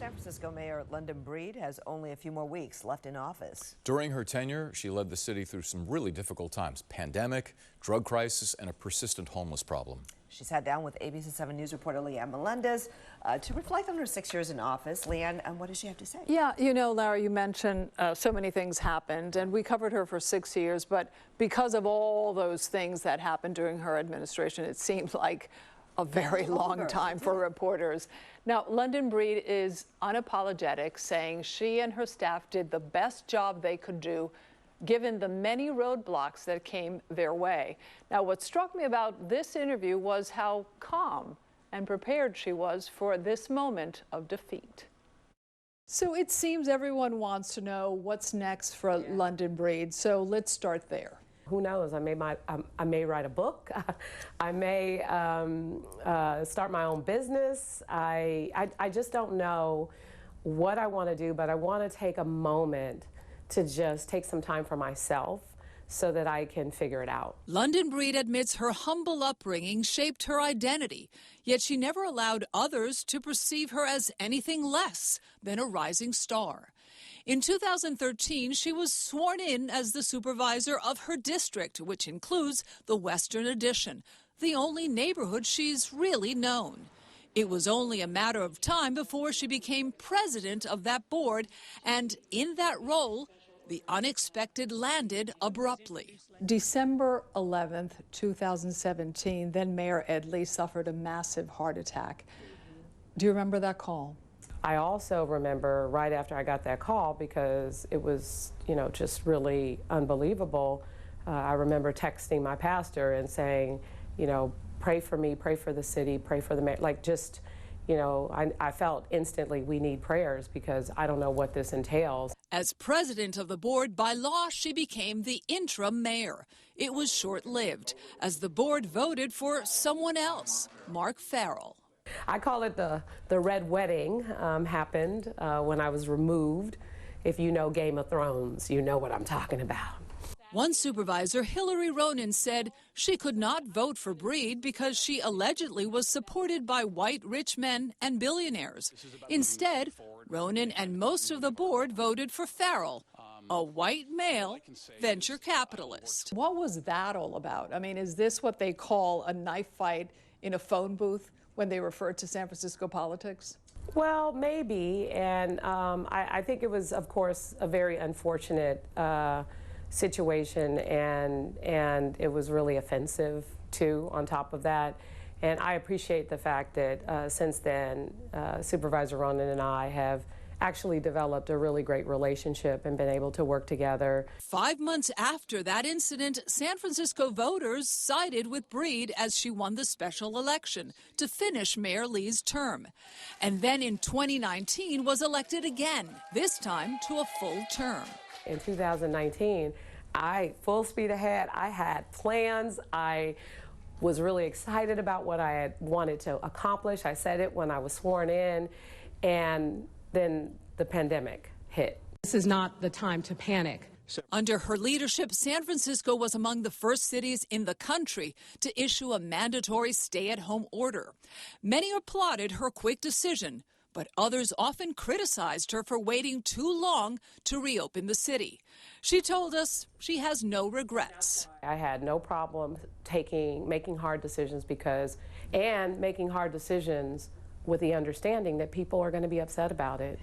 San Francisco Mayor London Breed has only a few more weeks left in office. During her tenure, she led the city through some really difficult times: pandemic, drug crisis, and a persistent homeless problem. She sat down with ABC 7 News reporter Leanne Melendez to reflect on her 6 years in office. Leanne, what does she have to say? Yeah, you know, Larry, you mentioned so many things happened, and we covered her for 6 years, but because of all those things that happened during her administration, it seems like a very long time for reporters. Now, London Breed is unapologetic, saying she and her staff did the best job they could do given the many roadblocks that came their way. Now, what struck me about this interview was how calm and prepared she was for this moment of defeat. So it seems everyone wants to know what's next for London Breed, so let's start there. Who knows? I may write a book. I may start my own business. I just don't know what I want to do, but I want to take a moment to just take some time for myself so that I can figure it out. London Breed admits her humble upbringing shaped her identity, yet she never allowed others to perceive her as anything less than a rising star. In 2013, she was sworn in as the supervisor of her district, which includes the Western Addition, the only neighborhood she's really known. It was only a matter of time before she became president of that board, and in that role, the unexpected landed abruptly. December 11th, 2017, then Mayor Ed Lee suffered a massive heart attack. Do you remember that call? I also remember right after I got that call, because it was, just really unbelievable. I remember texting my pastor and saying, pray for me, pray for the city, pray for the mayor. I felt instantly we need prayers because I don't know what this entails. As president of the board, by law, she became the interim mayor. It was short-lived, as the board voted for someone else, Mark Farrell. I call it the red wedding. Happened when I was removed. If you know Game of Thrones, you know what I'm talking about. One supervisor, Hillary Ronen, said she could not vote for Breed because she allegedly was supported by white rich men and billionaires. Instead, Ronen and most of the board voted for Farrell, a white male venture capitalist. What was that all about? I mean, is this what they call a knife fight in a phone booth when they refer to San Francisco politics? Well, maybe, and I think it was, of course, a very unfortunate situation, and it was really offensive too, on top of that. And I appreciate the fact that since then, Supervisor Ronen and I have actually developed a really great relationship and been able to work together. 5 months after that incident, San Francisco voters sided with Breed as she won the special election to finish Mayor Lee's term. And then in 2019 was elected again, this time to a full term. In 2019, full speed ahead. I had plans. I was really excited about what I had wanted to accomplish. I said it when I was sworn in, and then the pandemic hit. This is not the time to panic. Under her leadership, San Francisco was among the first cities in the country to issue a mandatory stay-at-home order. Many applauded her quick decision, but others often criticized her for waiting too long to reopen the city. She told us she has no regrets. I had no problem making hard decisions making hard decisions with the understanding that people are going to be upset about it.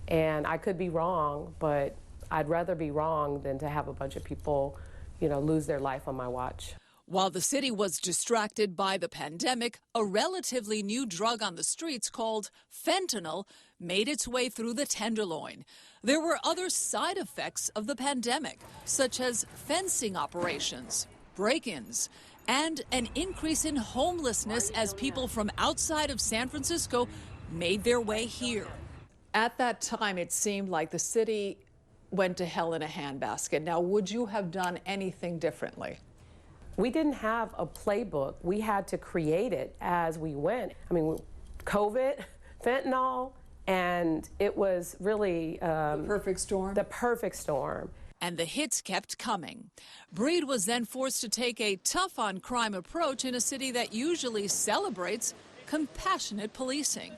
And I could be wrong, but I'd rather be wrong than to have a bunch of people, lose their life on my watch. While the city was distracted by the pandemic, a relatively new drug on the streets called fentanyl made its way through the Tenderloin. There were other side effects of the pandemic, such as fencing operations, break-ins, and an increase in homelessness as people from outside of San Francisco made their way here. At that time, it seemed like the city went to hell in a handbasket. Now, would you have done anything differently? We didn't have a playbook. We had to create it as we went. I mean, COVID, fentanyl, and it was really the perfect storm. The perfect storm. And the hits kept coming. Breed was then forced to take a tough-on-crime approach in a city that usually celebrates compassionate policing.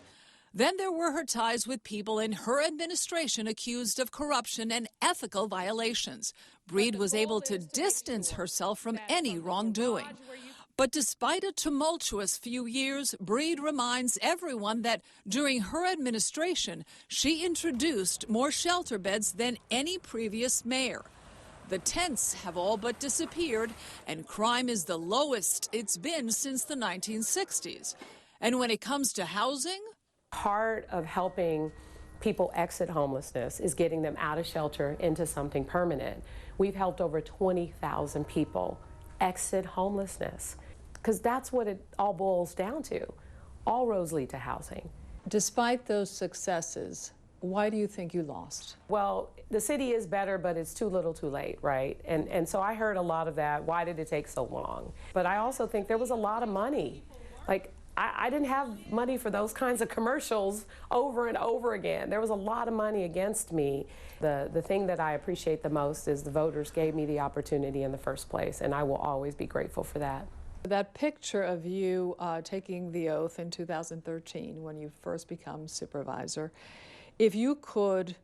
Then there were her ties with people in her administration accused of corruption and ethical violations. Breed was able to distance herself from any wrongdoing. But despite a tumultuous few years, Breed reminds everyone that during her administration, she introduced more shelter beds than any previous mayor. The tents have all but disappeared, and crime is the lowest it's been since the 1960s. And when it comes to housing, Part of helping people exit homelessness is getting them out of shelter into something permanent. We've helped over 20,000 people exit homelessness, because that's what it all boils down to. All roads lead to housing. Despite those successes, why do you think you lost? Well, the city is better, but it's too little too late, right? And so I heard a lot of that. Why did it take so long? But I also think there was a lot of money. Like, I didn't have money for those kinds of commercials over and over again. There was a lot of money against me. The thing that I appreciate the most is the voters gave me the opportunity in the first place, and I will always be grateful for that. That picture of you taking the oath in 2013 when you first become supervisor, if you could,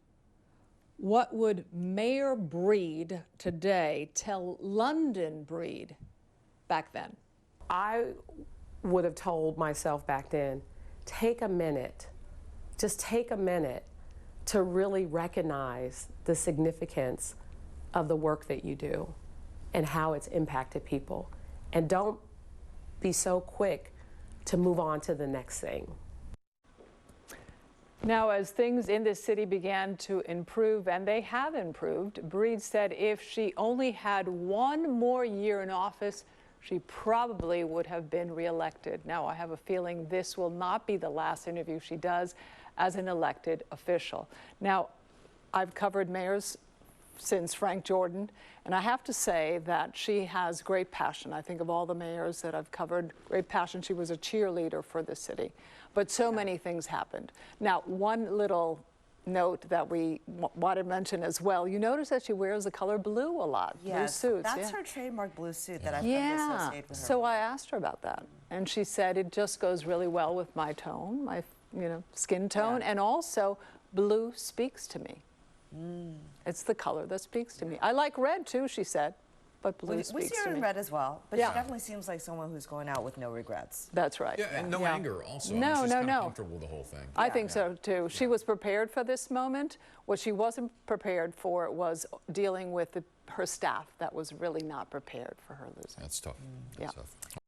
what would Mayor Breed today tell London Breed back then? I would have told myself back then, take a minute, just take a minute to really recognize the significance of the work that you do and how it's impacted people. And don't be so quick to move on to the next thing. Now, as things in this city began to improve, and they have improved, Breed said if she only had one more year in office, she probably would have been reelected. Now, I have a feeling this will not be the last interview she does as an elected official. Now, I've covered mayors since Frank Jordan, and I have to say that she has great passion. I think of all the mayors that I've covered, great passion. She was a cheerleader for the city, but so many things happened. Now, one little note that we want to mention as well, you notice that she wears the color blue a lot, blue suits. That's her trademark blue suit that I've come to associate with her. So I asked her about that, and she said it just goes really well with my tone, my skin tone, and also blue speaks to me. It's the color that speaks to me. I like red too, she said, but blue We speaks see to her me. in red as well, but Yeah. she definitely seems like someone who's going out with no regrets. That's right. Yeah, and no anger also. No, I mean, she's no, kind of no. comfortable with the whole thing. I think so too. She was prepared for this moment. What she wasn't prepared for was dealing with her staff that was really not prepared for her losing. That's tough. Yeah. That's tough.